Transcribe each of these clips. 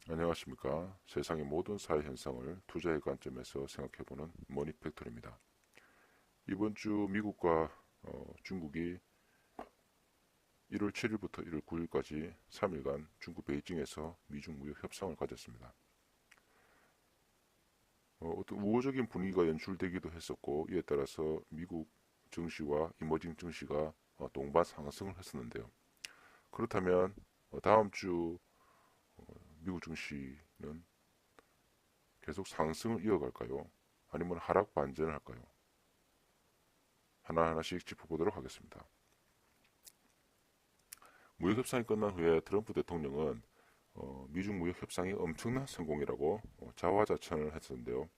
안녕하십니까. 세상의 모든 사회 현상을 투자의 관점에서 생각해보는 머니팩토리입니다. 이번 주 미국과 중국이 1월 7일부터 1월 9일까지 3일간 중국 베이징에서 미중 무역 협상을 가졌습니다. 어떤 우호적인 분위기가 연출되기도 했었고, 이에 따라서 미국 증시와 이머징 증시가 동반 상승을 했었는데요. 그렇다면 다음 주 미국 증시는 계속 상승을 이어갈까요? 아니면 하락 반전을 할까요? 하나하나씩 짚어보도록 하겠습니다. 무역협상이 끝난 후에 트럼프 대통령은 미중 무역협상이 엄청난 성공이라고 자화자찬을 했었는데요.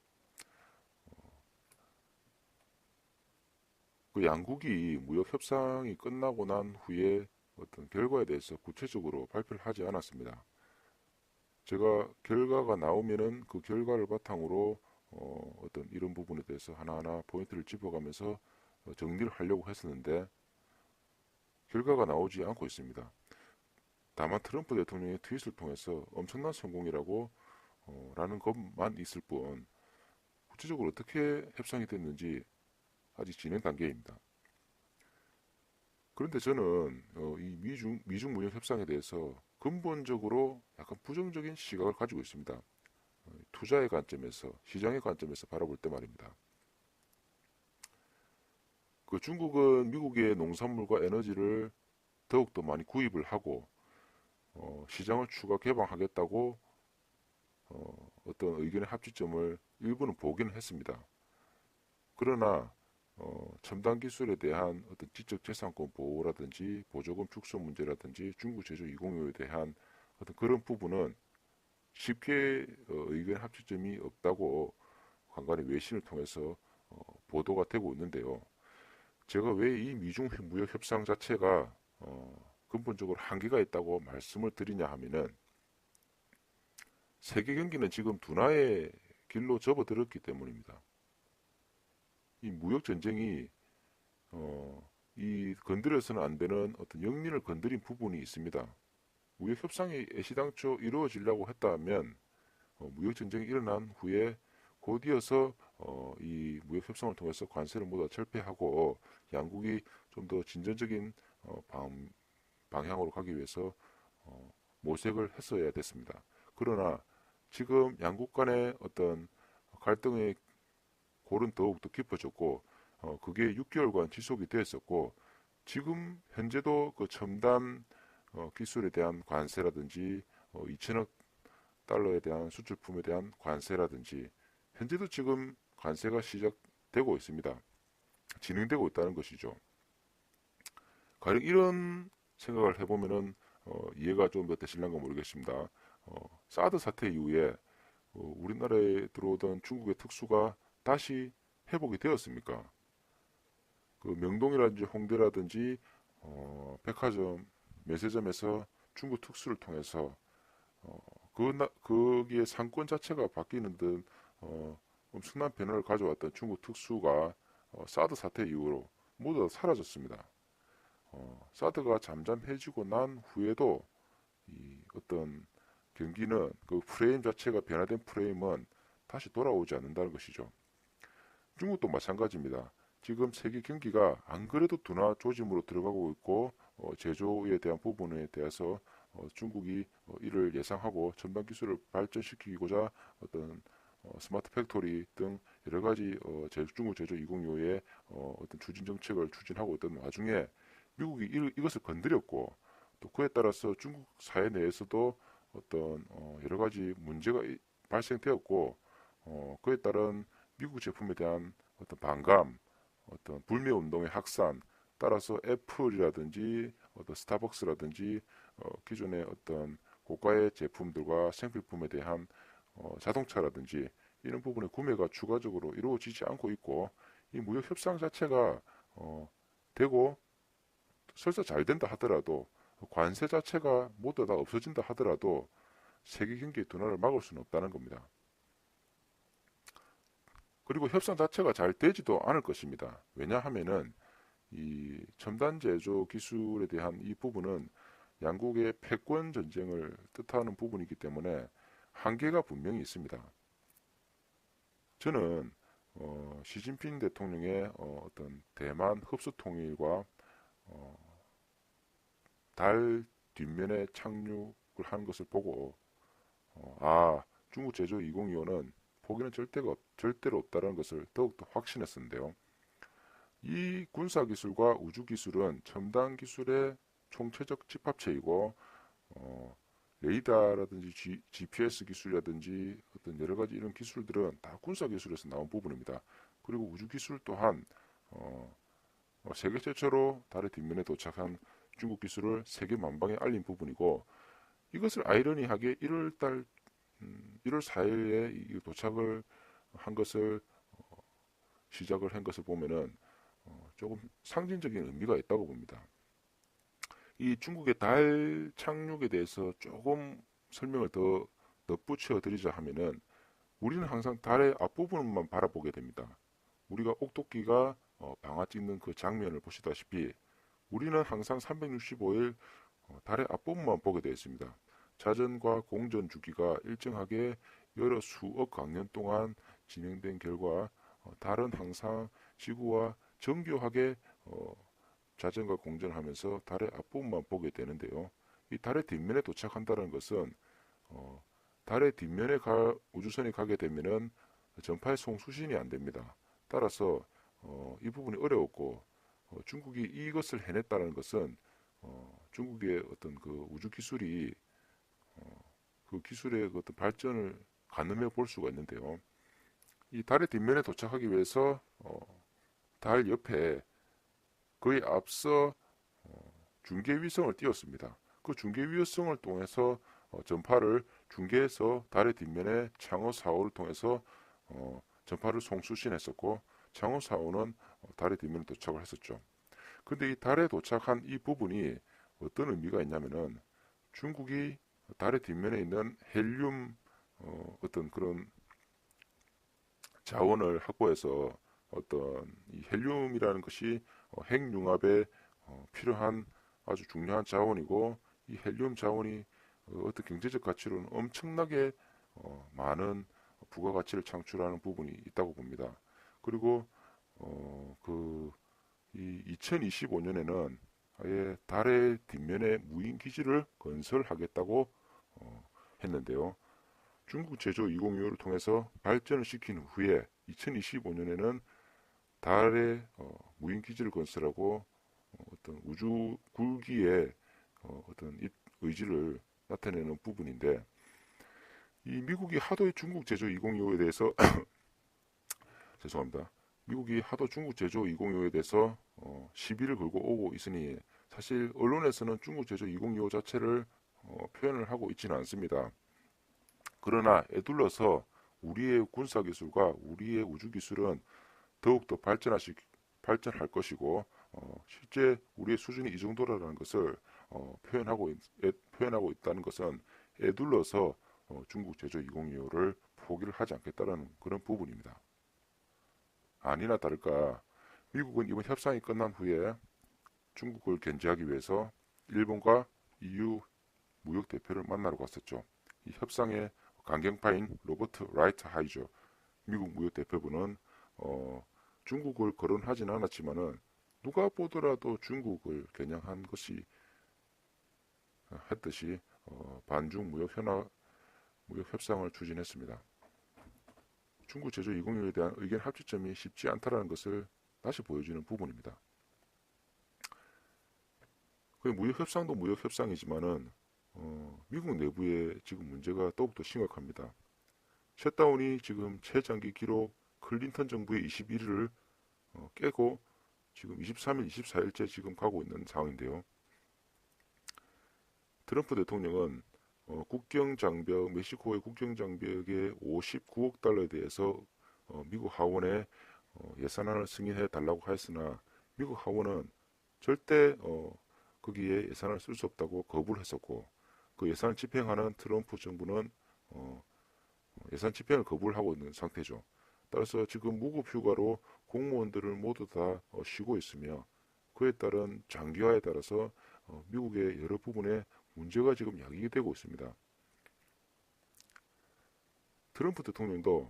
그 양국이 무역협상이 끝나고 난 후에 어떤 결과에 대해서 구체적으로 발표를 하지 않았습니다. 제가 결과가 나오면은 그 결과를 바탕으로 어떤 이런 부분에 대해서 하나하나 포인트를 짚어가면서 정리를 하려고 했었는데 결과가 나오지 않고 있습니다. 다만 트럼프 대통령의 트윗을 통해서 엄청난 성공이라고 라는 것만 있을 뿐 구체적으로 어떻게 협상이 됐는지 아직 진행 단계입니다. 그런데 저는 이 미중 무역 협상에 대해서 근본적으로 약간 부정적인 시각을 가지고 있습니다. 투자의 관점에서 시장의 관점에서 바라볼 때 말입니다. 그 중국은 미국의 농산물과 에너지를 더욱더 많이 구입을 하고 시장을 추가 개방하겠다고 어떤 의견의 합치점을 일부는 보기는 했습니다. 그러나 첨단 기술에 대한 어떤 지적재산권 보호라든지 보조금 축소 문제라든지 중국 제조 205에 대한 어떤 그런 부분은 쉽게 의견 합치점이 없다고 간간히 외신을 통해서 보도가 되고 있는데요. 제가 왜 이 미중 무역 협상 자체가 근본적으로 한계가 있다고 말씀을 드리냐 하면은 세계 경기는 지금 둔화의 길로 접어들었기 때문입니다. 이 무역 전쟁이 이 건드려서는 안 되는 어떤 영린을 건드린 부분이 있습니다. 무역 협상이 애시당초 이루어지려고 했다면 무역 전쟁이 일어난 후에 곧이어서 이 무역 협상을 통해서 관세를 모두 철폐하고 양국이 좀 더 진전적인 방향으로 가기 위해서 모색을 했어야 됐습니다. 그러나 지금 양국 간의 어떤 갈등의 골은 더욱더 깊어졌고 그게 6개월간 지속이 됐었고 지금 현재도 그 첨단 기술에 대한 관세라든지 2천억 달러에 대한 수출품에 대한 관세라든지 현재도 지금 관세가 시작되고 있습니다. 진행되고 있다는 것이죠. 가령 이런 생각을 해보면은 이해가 좀 더 되실란가 모르겠습니다. 사드 사태 이후에 우리나라에 들어오던 중국의 특수가 다시 회복이 되었습니까? 그 명동이라든지 홍대라든지 백화점, 매세점에서 중국 특수를 통해서 거기에 상권 자체가 바뀌는 듯 엄청난 변화를 가져왔던 중국 특수가 사드 사태 이후로 모두 다 사라졌습니다. 사드가 잠잠해지고 난 후에도 이 어떤 경기는 그 프레임 자체가 변화된 프레임은 다시 돌아오지 않는다는 것이죠. 중국도 마찬가지입니다. 지금 세계 경기가 안 그래도 둔화 조짐으로 들어가고 있고 제조에 대한 부분에 대해서 중국이 이를 예상하고 첨단 기술을 발전시키고자 어떤 스마트 팩토리 등 여러 가지 중국 제조 2025의 어떤 추진 정책을 추진하고 있던 와중에 미국이 이것을 건드렸고 또 그에 따라서 중국 사회 내에서도 어떤 여러 가지 문제가 발생되었고 그에 따른 미국 제품에 대한 어떤 반감, 어떤 불매 운동의 확산, 따라서 애플이라든지 어떤 스타벅스라든지 기존의 어떤 고가의 제품들과 생필품에 대한 자동차라든지 이런 부분의 구매가 추가적으로 이루어지지 않고 있고 이 무역 협상 자체가 되고 설사 잘 된다 하더라도 관세 자체가 모두 다 없어진다 하더라도 세계 경기의 둔화를 막을 수는 없다는 겁니다. 그리고 협상 자체가 잘 되지도 않을 것입니다. 왜냐하면은 이 첨단 제조 기술에 대한 이 부분은 양국의 패권 전쟁을 뜻하는 부분이기 때문에 한계가 분명히 있습니다. 저는 시진핑 대통령의 어떤 대만 흡수 통일과 달 뒷면에 착륙을 하는 것을 보고 중국 제조 2025는 포기는 절대로 없다는 것을 더욱더 확신했었는데요. 이 군사기술과 우주기술은 첨단 기술의 총체적 집합체이고 레이더라든지 GPS 기술이라든지 어떤 여러 가지 이런 기술들은 다 군사기술에서 나온 부분입니다. 그리고 우주기술 또한 세계 최초로 달의 뒷면에 도착한 중국 기술을 세계 만방에 알린 부분이고 이것을 아이러니하게 1월 4일에 도착을 한 것을 시작을 한 것을 보면은 조금 상징적인 의미가 있다고 봅니다. 이 중국의 달 착륙에 대해서 조금 설명을 더 덧붙여 드리자 하면은 우리는 항상 달의 앞부분만 바라보게 됩니다. 우리가 옥토끼가 방아 찍는 그 장면을 보시다시피 우리는 항상 365일 달의 앞부분만 보게 되어 있습니다. 자전과 공전 주기가 일정하게 여러 수억 광년 동안 진행된 결과 달은 항상 지구와 정교하게 자전과 공전하면서 달의 앞부분만 보게 되는데요. 이 달의 뒷면에 도착한다는 것은 달의 뒷면에 우주선이 가게 되면은 전파의 송수신이 안 됩니다. 따라서 이 부분이 어려웠고 중국이 이것을 해냈다는 것은 중국의 어떤 그 우주 기술이 그 기술의 그 어떤 발전을 가늠해 볼 수가 있는데요. 이 달의 뒷면에 도착하기 위해서 달 옆에 거의 앞서 중계위성을 띄웠습니다. 그 중계위성을 통해서 전파를 중계해서 달의 뒷면에 창호 4호를 통해서 전파를 송수신했었고 창호 4호는 달의 뒷면에 도착을 했었죠. 근데 이 달에 도착한 이 부분이 어떤 의미가 있냐면은 중국이 달의 뒷면에 있는 헬륨 어떤 그런 자원을 확보해서 어떤 이 헬륨이라는 것이 핵융합에 필요한 아주 중요한 자원이고 이 헬륨 자원이 어떤 경제적 가치로는 엄청나게 많은 부가가치를 창출하는 부분이 있다고 봅니다. 그리고 이 2025년에는 아예 달의 뒷면에 무인 기지를 건설하겠다고 했는데요. 중국 제조 2025를 통해서 발전을 시킨 후에 2025년에는 달에 무인 기지를 건설하고 어떤 우주 굴기의 어떤 의지를 나타내는 부분인데 이 미국이 하도 중국 제조 2025에 대해서 죄송합니다. 미국이 하도 중국 제조 2025에 대해서 시비를 걸고 오고 있으니 사실 언론에서는 중국 제조 2025 자체를 표현을 하고 있지는 않습니다. 그러나 에둘러서 우리의 군사기술과 우리의 우주기술은 더욱더 발전할 것이고 실제 우리의 수준이 이 정도라는 것을 표현하고 있다는 것은 에둘러서 중국 제조 2025를 포기를 하지 않겠다는 그런 부분입니다. 아니나 다를까 미국은 이번 협상이 끝난 후에 중국을 견제하기 위해서 일본과 EU 무역 대표를 만나러 갔었죠. 이 협상에 강경파인 로버트 라이트 하이저 미국 무역 대표부는 중국을 거론하진 않았지만은 누가 보더라도 중국을 겨냥한 것이 했듯이 반중 무역 협상을 추진했습니다. 중국 제조 2025에 대한 의견 합치점이 쉽지 않다는 것을 다시 보여주는 부분입니다. 무역 협상도 무역 협상이지만은 미국 내부에 지금 문제가 더욱더 심각합니다. 셧다운이 지금 최장기 기록 클린턴 정부의 21일을 깨고 지금 23일, 24일째 지금 가고 있는 상황인데요. 트럼프 대통령은 멕시코의 국경장벽의 59억 달러에 대해서 미국 하원에 예산안을 승인해 달라고 하였으나 미국 하원은 절대 거기에 예산을 쓸 수 없다고 거부를 했었고 그 예산을 집행하는 트럼프 정부는 예산 집행을 거부를 하고 있는 상태죠. 따라서 지금 무급 휴가로 공무원들을 모두 다 쉬고 있으며 그에 따른 장기화에 따라서 미국의 여러 부분에 문제가 지금 야기되고 있습니다. 트럼프 대통령도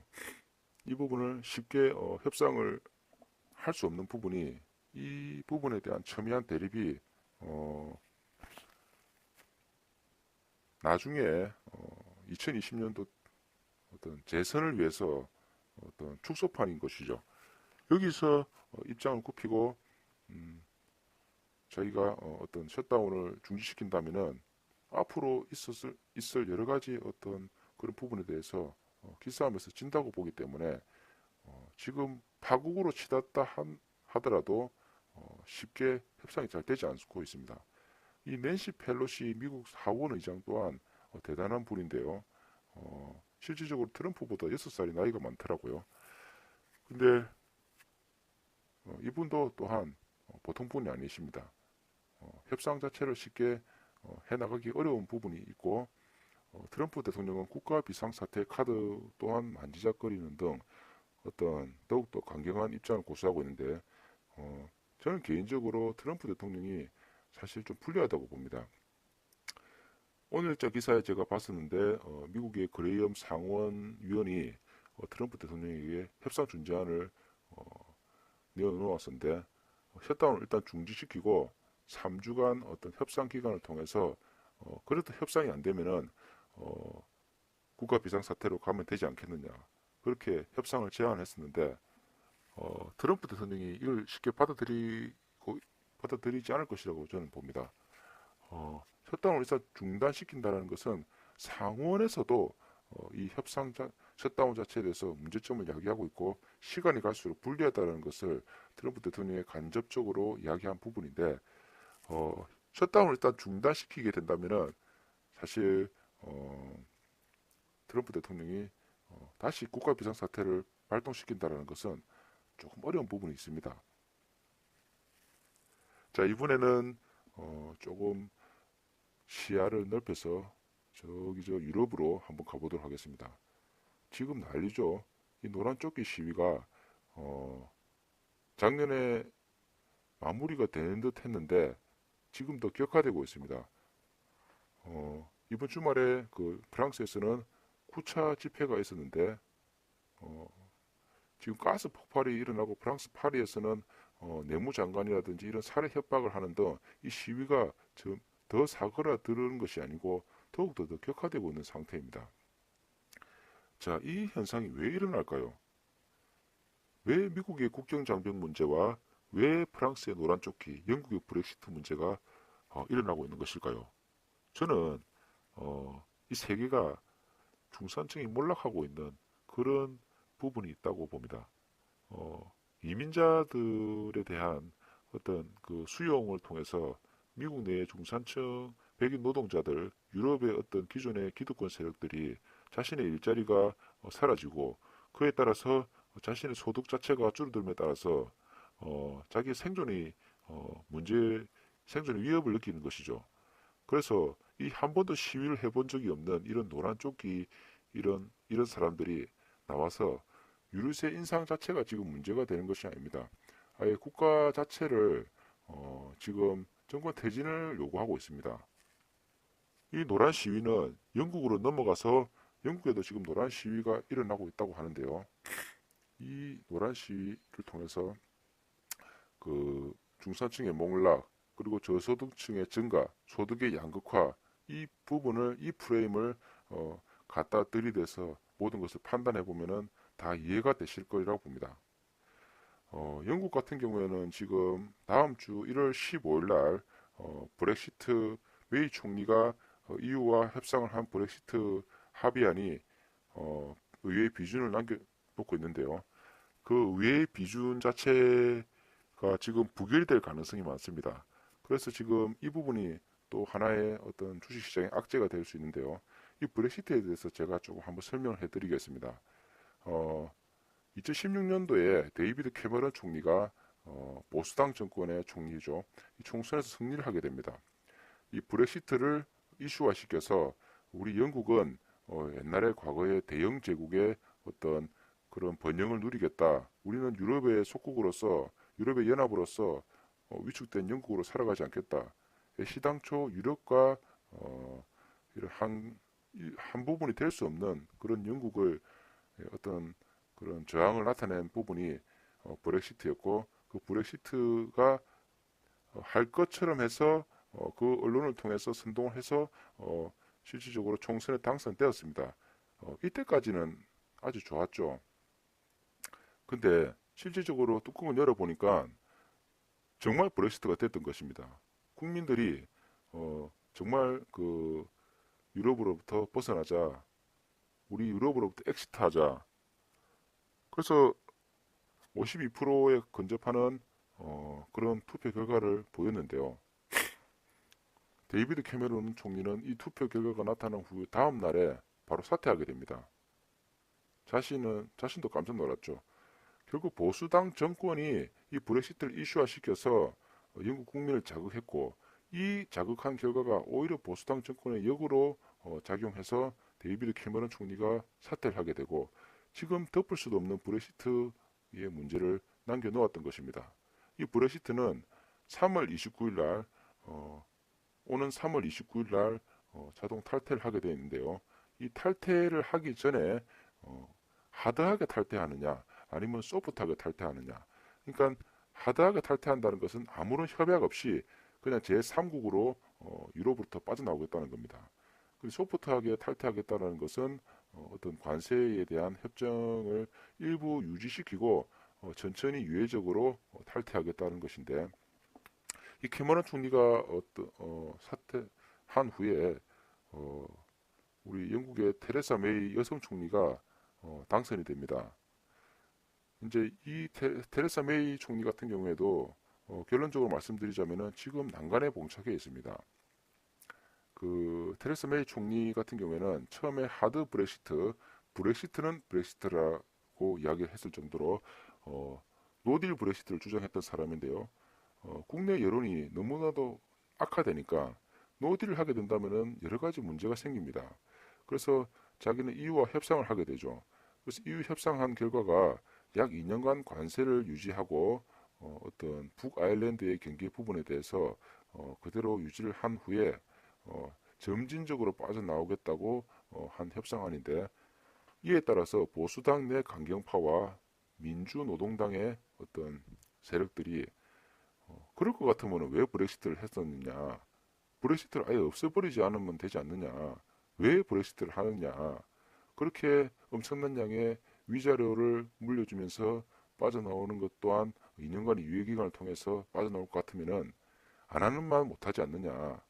이 부분을 쉽게 협상을 할 수 없는 부분이 이 부분에 대한 첨예한 대립이 나중에 2020년도 어떤 재선을 위해서 어떤 축소판인 것이죠. 여기서 입장을 굽히고 저희가 어떤 셧다운을 중지시킨다면은 앞으로 있을 여러 가지 어떤 그런 부분에 대해서 기싸움에서 진다고 보기 때문에 지금 파국으로 치닫다 하더라도 쉽게 협상이 잘 되지 않고 있습니다. 이 낸시 펠로시 미국 하원 의장 또한 대단한 분인데요. 실질적으로 트럼프보다 6살이 나이가 많더라고요. 근데 이분도 또한 보통 분이 아니십니다. 협상 자체를 쉽게 해나가기 어려운 부분이 있고 트럼프 대통령은 국가 비상사태 카드 또한 만지작거리는 등 어떤 더욱더 강경한 입장을 고수하고 있는데 저는 개인적으로 트럼프 대통령이 사실 좀 불리하다고 봅니다. 오늘자 기사에 제가 봤었는데 미국의 그레이엄 상원위원이 트럼프 대통령에게 협상 중재안을 내어놓았었는데 셧다운을 일단 중지시키고 3주간 어떤 협상 기간을 통해서 그래도 협상이 안 되면은 국가 비상사태로 가면 되지 않겠느냐 그렇게 협상을 제안했었는데 트럼프 대통령이 이걸 쉽게 받아들이지 않을 것이라고 저는 봅니다. 셧다운을 일단 중단시킨다는 것은 상원에서도 이 셧다운 자체에 대해서 문제점을 이야기하고 있고 시간이 갈수록 불리하다는 것을 트럼프 대통령이 간접적으로 이야기한 부분인데 셧다운을 일단 중단시키게 된다면은 사실 트럼프 대통령이 다시 국가 비상사태를 발동시킨다는 것은 조금 어려운 부분이 있습니다. 자, 이번에는 조금 시야를 넓혀서 저기 저 유럽으로 한번 가보도록 하겠습니다. 지금 난리죠. 이 노란 조끼 시위가 작년에 마무리가 되는 듯 했는데 지금도 격화되고 있습니다. 이번 주말에 그 프랑스에서는 9차 집회가 있었는데 지금 가스 폭발이 일어나고 프랑스 파리에서는 내무장관이라든지 이런 살해 협박을 하는 등 이 시위가 더 사그라드는 것이 아니고 더욱더 더 격화되고 있는 상태입니다. 자, 이 현상이 왜 일어날까요? 왜 미국의 국경장벽 문제와 왜 프랑스의 노란조끼, 영국의 브렉시트 문제가 일어나고 있는 것일까요? 저는 이 세계가 중산층이 몰락하고 있는 그런 부분이 있다고 봅니다. 이민자들에 대한 어떤 그 수용을 통해서 미국 내의 중산층 백인 노동자들, 유럽의 어떤 기존의 기득권 세력들이 자신의 일자리가 사라지고 그에 따라서 자신의 소득 자체가 줄어들음에 따라서 자기 생존이 생존의 위협을 느끼는 것이죠. 그래서 이 한 번도 시위를 해본 적이 없는 이런 노란 조끼 이런 사람들이 나와서 유류세 인상 자체가 지금 문제가 되는 것이 아닙니다. 아예 국가 자체를 지금 정권 퇴진을 요구하고 있습니다. 이 노란 시위는 영국으로 넘어가서 영국에도 지금 노란 시위가 일어나고 있다고 하는데요. 이 노란 시위를 통해서 그 중산층의 몰락 그리고 저소득층의 증가, 소득의 양극화 이 프레임을 갖다 들이대서 모든 것을 판단해 보면은 다 이해가 되실 거라고 봅니다. 영국 같은 경우에는 지금 다음 주 1월 15일 날 브렉시트 메이 총리가 EU와 협상을 한 브렉시트 합의안이 의회의 비준을 남겨놓고 있는데요. 그 의회의 비준 자체가 지금 부결될 가능성이 많습니다. 그래서 지금 이 부분이 또 하나의 어떤 주식시장의 악재가 될 수 있는데요. 이 브렉시트에 대해서 제가 조금 한번 설명을 해드리겠습니다. 2016년도에 데이비드 캐머런 총리가 보수당 정권의 총리죠. 이 총선에서 승리를 하게 됩니다. 이 브렉시트를 이슈화시켜서 우리 영국은 옛날에 과거의 대영 제국의 어떤 그런 번영을 누리겠다. 우리는 유럽의 속국으로서 유럽의 연합으로서 위축된 영국으로 살아가지 않겠다. 시당초 유럽과 한 부분이 될 수 없는 그런 영국을 어떤 그런 저항을 나타낸 부분이 브렉시트였고, 그 브렉시트가 할 것처럼 해서 그 언론을 통해서 선동을 해서 실질적으로 총선에 당선되었습니다. 이때까지는 아주 좋았죠. 근데 실질적으로 뚜껑을 열어보니까 정말 브렉시트가 됐던 것입니다. 국민들이 정말 그 유럽으로부터 벗어나자, 우리 유럽으로부터 엑시트하자. 그래서 52%에 근접하는 그런 투표 결과를 보였는데요. 데이비드 캐메론 총리는 이 투표 결과가 나타난 후 다음 날에 바로 사퇴하게 됩니다. 자신도 깜짝 놀랐죠. 결국 보수당 정권이 이 브렉시트를 이슈화시켜서 영국 국민을 자극했고, 이 자극한 결과가 오히려 보수당 정권의 역으로 작용해서 데이비드 캐머런 총리가 사퇴를 하게 되고, 지금 덮을 수도 없는 브렉시트의 문제를 남겨놓았던 것입니다. 이 브렉시트는 3월 29일 날 오는 3월 29일 날 자동 탈퇴를 하게 되어 있는데요. 이 탈퇴를 하기 전에 하드하게 탈퇴하느냐 아니면 소프트하게 탈퇴하느냐. 그러니까 하드하게 탈퇴한다는 것은 아무런 협약 없이 그냥 제3국으로 유럽으로부터 빠져나오겠다는 겁니다. 그리고 소프트하게 탈퇴하겠다는 것은 어떤 관세에 대한 협정을 일부 유지시키고 천천히 유예적으로 탈퇴하겠다는 것인데, 이 캐머런 총리가 사퇴한 후에 우리 영국의 테레사 메이 여성 총리가 당선이 됩니다. 이제 이 테레사 메이 총리 같은 경우에도 결론적으로 말씀드리자면은 지금 난간에 봉착해 있습니다. 그 테레사 메이 총리 같은 경우에는 처음에 하드 브렉시트는 브렉시트라고 이야기했을 정도로 노딜 브렉시트를 주장했던 사람인데요. 국내 여론이 너무나도 악화되니까 노딜을 하게 된다면은 여러 가지 문제가 생깁니다. 그래서 자기는 EU와 협상을 하게 되죠. 그래서 EU 협상한 결과가 약 2년간 관세를 유지하고 어떤 북아일랜드의 경계 부분에 대해서 그대로 유지를 한 후에 점진적으로 빠져나오겠다고 한 협상안인데, 이에 따라서 보수당 내 강경파와 민주노동당의 어떤 세력들이 그럴 것 같으면 왜 브렉시트를 했었느냐, 브렉시트를 아예 없애버리지 않으면 되지 않느냐, 왜 브렉시트를 하느냐, 그렇게 엄청난 양의 위자료를 물려주면서 빠져나오는 것 또한 2년간의 유예기간을 통해서 빠져나올 것 같으면은 안 하는 말 못하지 않느냐.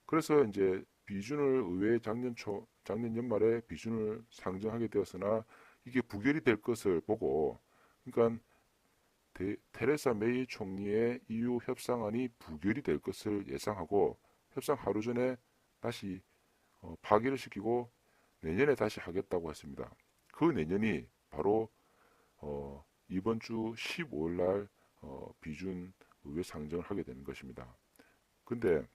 그래서 이제 비준을 의회 작년 연말에 비준을 상정하게 되었으나 이게 부결이 될 것을 보고, 그러니까 테레사 메이 총리의 EU 협상안이 부결이 될 것을 예상하고 협상 하루 전에 다시 파기를 시키고 내년에 다시 하겠다고 했습니다. 그 내년이 바로 이번 주 15일 날 비준 의회 상정을 하게 되는 것입니다. 근데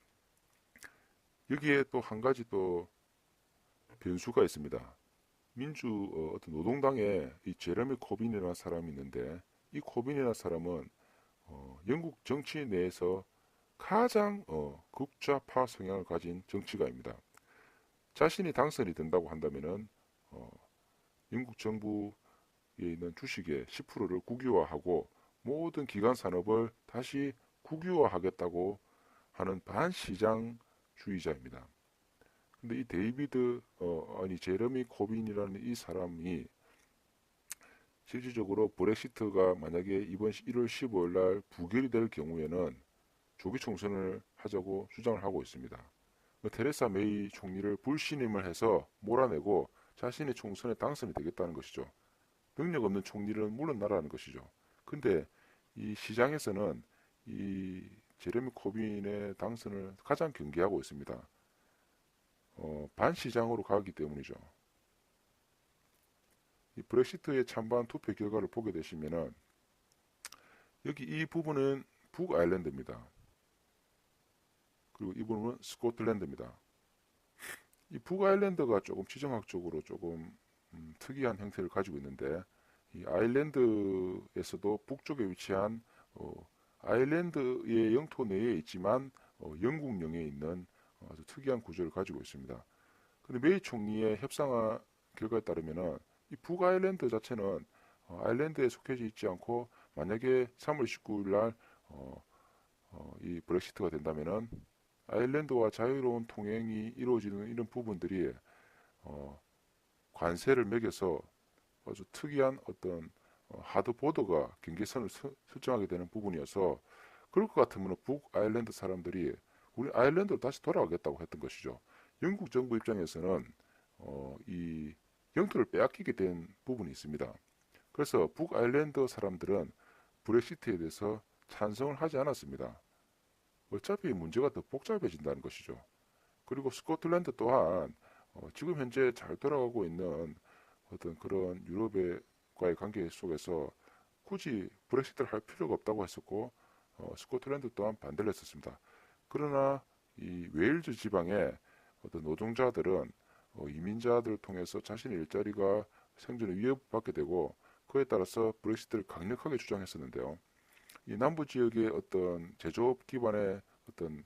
여기에 또 한 가지 또 변수가 있습니다. 어떤 노동당에 이 제레미 코빈이라는 사람이 있는데, 이 코빈이라는 사람은 영국 정치 내에서 가장 극좌파 성향을 가진 정치가입니다. 자신이 당선이 된다고 한다면은 영국 정부에 있는 주식의 10%를 국유화하고 모든 기관 산업을 다시 국유화하겠다고 하는 반시장주의자입니다. 근데 이 제레미 코빈이라는 이 사람이 실질적으로 브렉시트가 만약에 이번 1월 15일 날 부결이 될 경우에는 조기 총선을 하자고 주장을 하고 있습니다. 테레사 메이 총리를 불신임을 해서 몰아내고 자신이 총선에 당선이 되겠다는 것이죠. 능력 없는 총리를 물러나라는 것이죠. 근데 이 시장에서는 이 제레미 코빈의 당선을 가장 경계하고 있습니다. 반시장으로 가기 때문이죠. 이 브렉시트의 찬반 투표 결과를 보게 되시면은 여기 이 부분은 북아일랜드입니다. 그리고 이 부분은 스코틀랜드입니다. 이 북아일랜드가 조금 지정학적으로 조금 특이한 형태를 가지고 있는데, 이 아일랜드에서도 북쪽에 위치한 아일랜드의 영토 내에 있지만 영국령에 있는 아주 특이한 구조를 가지고 있습니다. 근데 메이 총리의 협상화 결과에 따르면은 이 북아일랜드 자체는 아일랜드에 속해져 있지 않고 만약에 3월 19일 날 이 브렉시트가 된다면은 아일랜드와 자유로운 통행이 이루어지는 이런 부분들이 관세를 매겨서 아주 특이한 어떤 하드보더가 경계선을 설정하게 되는 부분이어서 그럴 것 같으면 북아일랜드 사람들이 우리 아일랜드로 다시 돌아가겠다고 했던 것이죠. 영국 정부 입장에서는 이 영토를 빼앗기게 된 부분이 있습니다. 그래서 북아일랜드 사람들은 브렉시트에 대해서 찬성을 하지 않았습니다. 어차피 문제가 더 복잡해진다는 것이죠. 그리고 스코틀랜드 또한 지금 현재 잘 돌아가고 있는 어떤 그런 유럽과의 관계 속에서 굳이 브렉시트를 할 필요가 없다고 했었고 스코틀랜드 또한 반대를 했었습니다. 그러나 이 웨일즈 지방의 어떤 노동자들은 이민자들을 통해서 자신의 일자리가 생존에 위협받게 되고 그에 따라서 브렉시트를 강력하게 주장했었는데요. 이 남부 지역의 어떤 제조업 기반의 어떤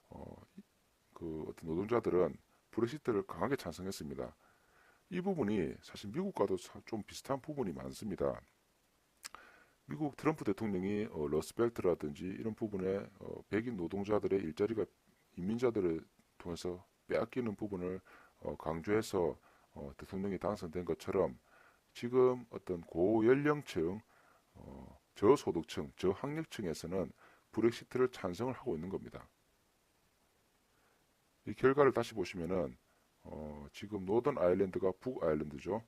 어떤 노동자들은 브렉시트를 강하게 찬성했습니다. 이 부분이 사실 미국과도 좀 비슷한 부분이 많습니다. 미국 트럼프 대통령이 러스벨트라든지 이런 부분에 백인 노동자들의 일자리가 이민자들을 통해서 빼앗기는 부분을 강조해서 대통령이 당선된 것처럼 지금 어떤 고연령층, 저소득층, 저학력층에서는 브렉시트를 찬성을 하고 있는 겁니다. 이 결과를 다시 보시면은 지금 노던 아일랜드가 북아일랜드죠.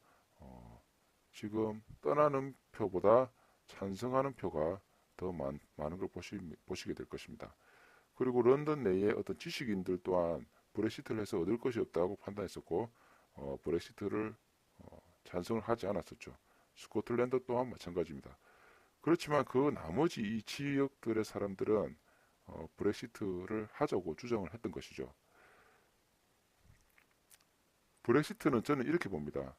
지금 떠나는 표보다 찬성하는 표가 더 많은 걸 보시게 될 것입니다. 그리고 런던 내의 어떤 지식인들 또한 브렉시트를 해서 얻을 것이 없다고 판단했었고 브렉시트를 찬성을 하지 않았었죠. 스코틀랜드 또한 마찬가지입니다. 그렇지만 그 나머지 이 지역들의 사람들은 브렉시트를 하자고 주장을 했던 것이죠. 브렉시트는 저는 이렇게 봅니다.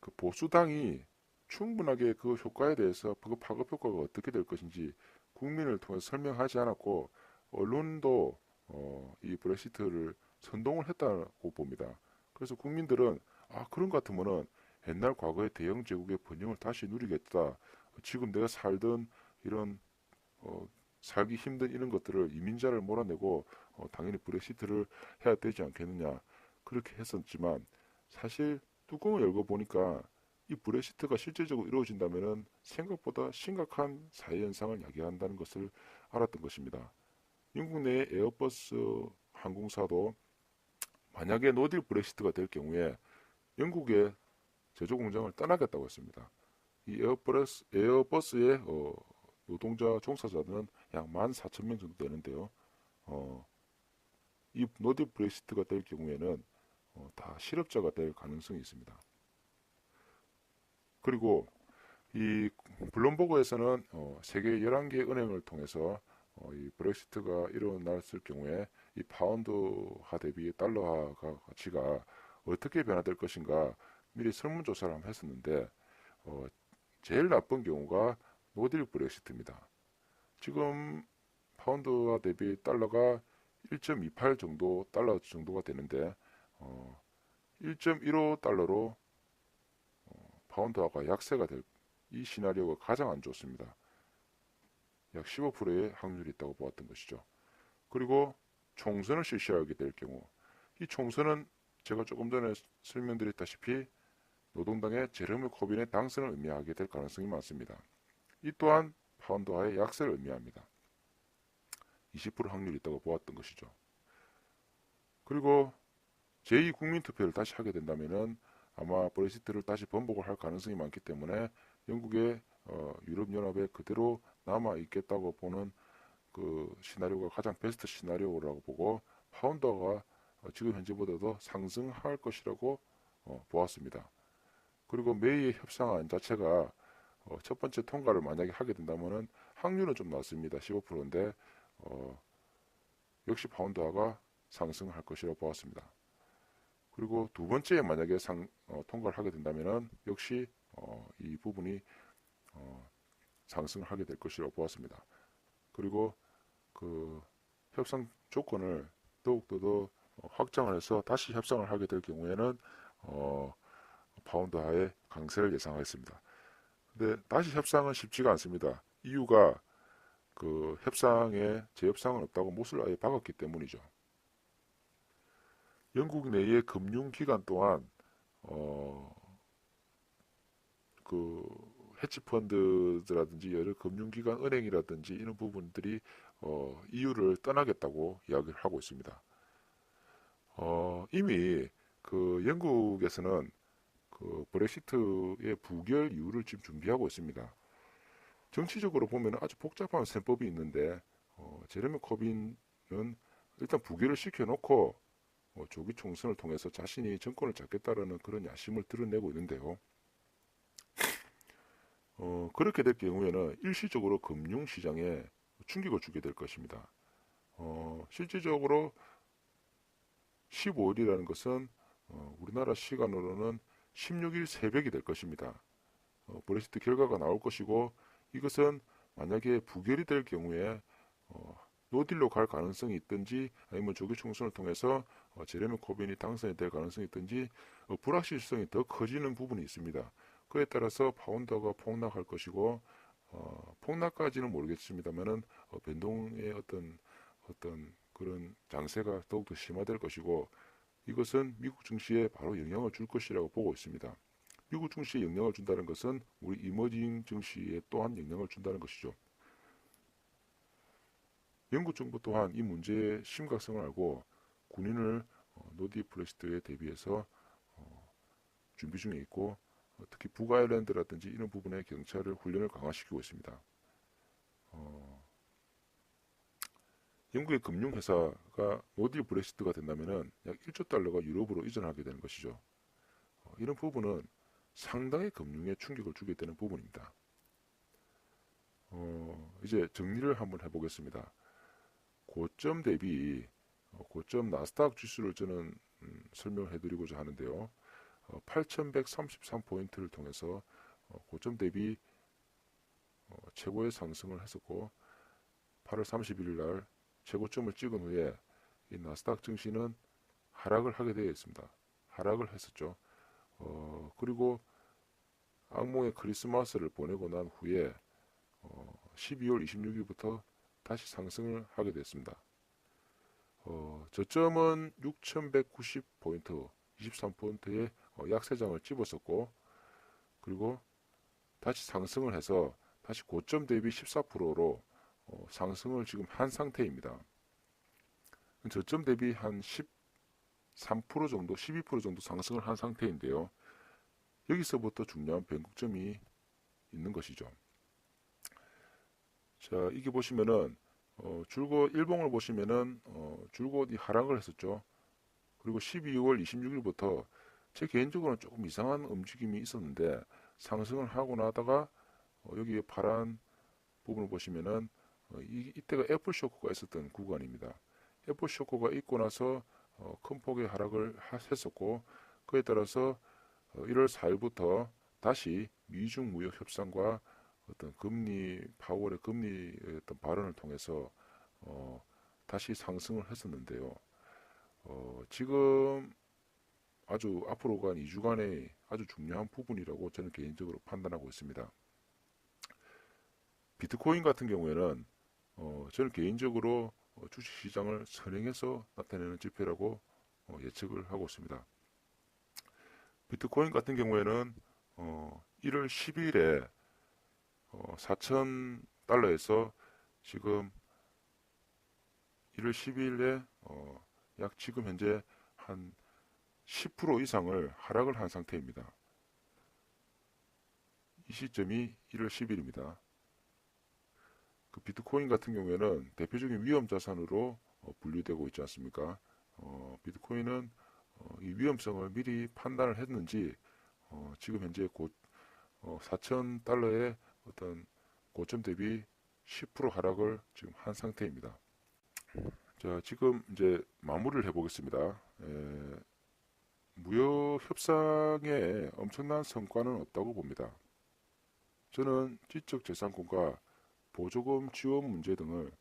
그 보수당이 충분하게 그 효과에 대해서 그 파급 효과가 어떻게 될 것인지 국민을 통해 설명하지 않았고 언론도 이 브렉시트를 선동을 했다고 봅니다. 그래서 국민들은 그런 것 같으면은 옛날 과거의 대영 제국의 번영을 다시 누리겠다. 지금 내가 살던 이런 살기 힘든 이런 것들을 이민자를 몰아내고 당연히 브렉시트를 해야 되지 않겠느냐 그렇게 했었지만 사실 뚜껑을 열고 보니까 이 브렉시트가 실질적으로 이루어진다면 생각보다 심각한 사회 현상을 야기한다는 것을 알았던 것입니다. 영국 내 에어버스 항공사도 만약에 노딜 브렉시트가 될 경우에 영국의 제조 공장을 떠나겠다고 했습니다. 이 에어버스의 노동자 종사자들은 약 14,000명 정도 되는데요. 이 노딜 브렉시트가 될 경우에는 다 실업자가 될 가능성이 있습니다. 그리고 이 블룸버그에서는 세계 11개 은행을 통해서 이 브렉시트가 일어났을 경우에 이 파운드화 대비 달러화 가치가 어떻게 변화될 것인가 미리 설문조사를 한번 했었는데 제일 나쁜 경우가 노딜 브렉시트입니다. 지금 파운드화 대비 달러가 1.28 정도 달러 정도가 되는데 1.15 달러로 파운드화가 약세가 될 이 시나리오가 가장 안 좋습니다. 약 15%의 확률이 있다고 보았던 것이죠. 그리고 총선을 실시하게 될 경우 이 총선은 제가 조금 전에 설명드렸다시피 노동당의 제레미 코빈의 당선을 의미하게 될 가능성이 많습니다. 이 또한 파운드화의 약세를 의미합니다. 20% 확률이 있다고 보았던 것이죠. 그리고 제2국민투표를 다시 하게 된다면 아마 브렉시트를 다시 번복을 할 가능성이 많기 때문에 영국의 유럽연합에 그대로 남아있겠다고 보는 그 시나리오가 가장 베스트 시나리오라고 보고 파운드가 지금 현재보다도 상승할 것이라고 보았습니다. 그리고 메이의 협상안 자체가 첫 번째 통과를 만약에 하게 된다면 확률은 좀 낮습니다. 15%인데 역시 파운드화가 상승할 것이라고 보았습니다. 그리고 두 번째에 만약에 통과를 하게 된다면 역시 이 부분이 상승을 하게 될 것이라고 보았습니다. 그리고 그 협상 조건을 더욱더 더 확장을 해서 다시 협상을 하게 될 경우에는 파운드 하에 강세를 예상하겠습니다. 근데 다시 협상은 쉽지가 않습니다. 이유가 그 협상에 재협상은 없다고 못을 아예 박았기 때문이죠. 영국 내의 금융기관 또한 그 헤지펀드라든지 여러 금융기관, 은행이라든지 이런 부분들이 이유를 떠나겠다고 이야기를 하고 있습니다. 이미 그 영국에서는 그 브렉시트의 부결 이유를 지금 준비하고 있습니다. 정치적으로 보면 아주 복잡한 셈법이 있는데 제레미 코빈은 일단 부결을 시켜놓고 조기 총선을 통해서 자신이 정권을 잡겠다라는 그런 야심을 드러내고 있는데요. 그렇게 될 경우에는 일시적으로 금융시장에 충격을 주게 될 것입니다. 실질적으로 15일이라는 것은 우리나라 시간으로는 16일 새벽이 될 것입니다. 브렉시트 결과가 나올 것이고 이것은 만약에 부결이 될 경우에 노딜로 갈 가능성이 있든지 아니면 조기 총선을 통해서 제레미 코빈이 당선이 될 가능성이 있든지 불확실성이 더 커지는 부분이 있습니다. 그에 따라서 파운드가 폭락할 것이고 폭락까지는 모르겠습니다만은 변동의 어떤 그런 장세가 더욱더 심화될 것이고 이것은 미국 증시에 바로 영향을 줄 것이라고 보고 있습니다. 미국 증시에 영향을 준다는 것은 우리 이머징 증시에 또한 영향을 준다는 것이죠. 영국 정부 또한 이 문제의 심각성을 알고 군인을 노디 브렉시트에 대비해서 준비 중에 있고 특히 북아일랜드라든지 이런 부분에 경찰을 훈련을 강화시키고 있습니다. 영국의 금융회사가 노딜 브렉시트가 된다면 약 1조 달러가 유럽으로 이전하게 되는 것이죠. 이런 부분은 상당히 금융에 충격을 주게 되는 부분입니다. 이제 정리를 한번 해보겠습니다. 고점 대비 고점 나스닥 지수를 저는 설명을 해드리고자 하는데요. 8133포인트를 통해서 고점 대비 최고의 상승을 했었고 8월 31일 날 최고점을 찍은 후에 이 나스닥 증시는 하락을 하게 되어 있습니다. 하락을 했었죠. 그리고 악몽의 크리스마스를 보내고 난 후에 12월 26일부터 다시 상승을 하게 됐습니다. 저점은 6190포인트, 23포인트의 약세장을 집었었고 그리고 다시 상승을 해서 다시 고점 대비 14%로 상승을 지금 한 상태입니다. 저점 대비 한 13% 정도, 12% 정도 상승을 한 상태인데요. 여기서부터 중요한 변곡점이 있는 것이죠. 자, 이게 보시면은 줄곧 일봉을 보시면은 줄곧 이 하락을 했었죠. 그리고 12월 26일부터 제 개인적으로는 조금 이상한 움직임이 있었는데 상승을 하고 나다가 여기 파란 부분을 보시면은 이때가 애플 쇼크가 있었던 구간입니다. 애플 쇼크가 있고 나서 큰 폭의 하락을 했었고 그에 따라서 1월 4일부터 다시 미중 무역 협상과 어떤 금리 파월의 금리 어떤 발언을 통해서 다시 상승을 했었는데요. 지금 아주 앞으로 간 2주간의 아주 중요한 부분이라고 저는 개인적으로 판단하고 있습니다. 비트코인 같은 경우에는 저는 개인적으로 주식시장을 선행해서 나타내는 지표라고 예측을 하고 있습니다. 비트코인 같은 경우에는 1월 10일에 4,000달러에서 지금 1월 12일에 약 지금 현재 한 10% 이상을 하락을 한 상태입니다. 이 시점이 1월 10일입니다. 그 비트코인 같은 경우에는 대표적인 위험 자산으로 분류되고 있지 않습니까? 비트코인은 이 위험성을 미리 판단을 했는지 지금 현재 곧 4,000달러의 어떤 고점 대비 10% 하락을 지금 한 상태입니다. 자, 지금 이제 마무리를 해보겠습니다. 무역 협상에 엄청난 성과는 없다고 봅니다. 저는 지적재산권과 보조금 지원 문제 등을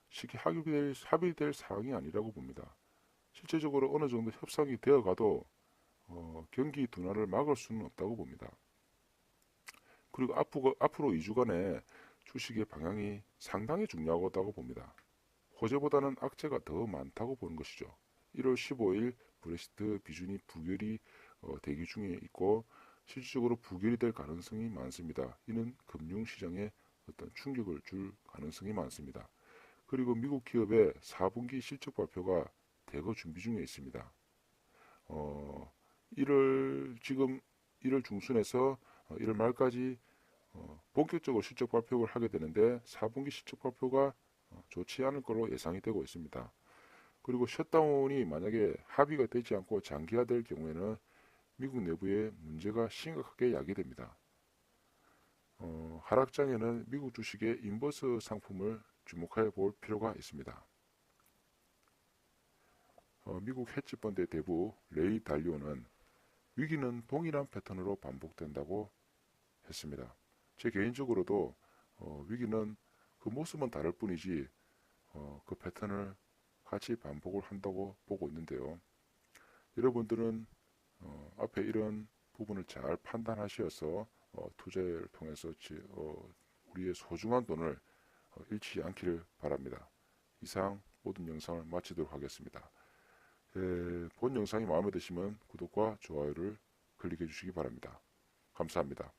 쉽게 합의될 사항이 아니라고 봅니다. 실제적으로 어느 정도 협상이 되어가도 경기 둔화를 막을 수는 없다고 봅니다. 그리고 앞으로 2주간의 주식의 방향이 상당히 중요하다고 봅니다. 호재보다는 악재가 더 많다고 보는 것이죠. 1월 15일 브렉시트 비준이 부결이 대기 중에 있고 실질적으로 부결이 될 가능성이 많습니다. 이는 금융시장에 어떤 충격을 줄 가능성이 많습니다. 그리고 미국 기업의 4분기 실적 발표가 대거 준비 중에 있습니다. 1월 중순에서 1월 말까지 본격적으로 실적 발표를 하게 되는데 4분기 실적 발표가 좋지 않을 것으로 예상이 되고 있습니다. 그리고 셧다운이 만약에 합의가 되지 않고 장기화될 경우에는 미국 내부에 문제가 심각하게 야기됩니다. 하락장에는 미국 주식의 인버스 상품을 주목해 볼 필요가 있습니다. 미국 헤지펀드의 대부 레이 달리오는 위기는 동일한 패턴으로 반복된다고 했습니다. 제 개인적으로도 위기는 그 모습은 다를 뿐이지 그 패턴을 같이 반복을 한다고 보고 있는데요. 여러분들은 앞에 이런 부분을 잘 판단하셔서 투자를 통해서 우리의 소중한 돈을 잃지 않기를 바랍니다. 이상 모든 영상을 마치도록 하겠습니다. 본 영상이 마음에 드시면 구독과 좋아요를 클릭해 주시기 바랍니다. 감사합니다.